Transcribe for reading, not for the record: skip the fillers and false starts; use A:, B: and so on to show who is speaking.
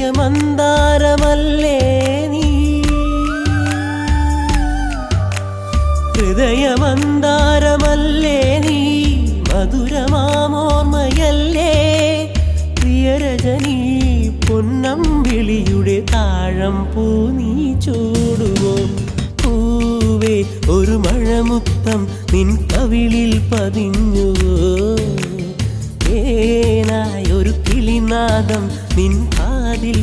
A: ഹൃദയമന്ദാരമല്ലേ നീ, ഹൃദയമന്ദാരമല്ലേ നീ, മധുരമാമോർമ്മയല്ലേ പ്രിയരജനീ. പൊന്നമ്പിളിയുടെ താഴം പൂ നീ ചൂടുവോ പൂവേ, ഒരു മഴമുത്തം നിൻ കവിളിൽ പതിഞ്ഞുവോ, തേനായൊരു കിളിനാദം നിൻ കാതിൽ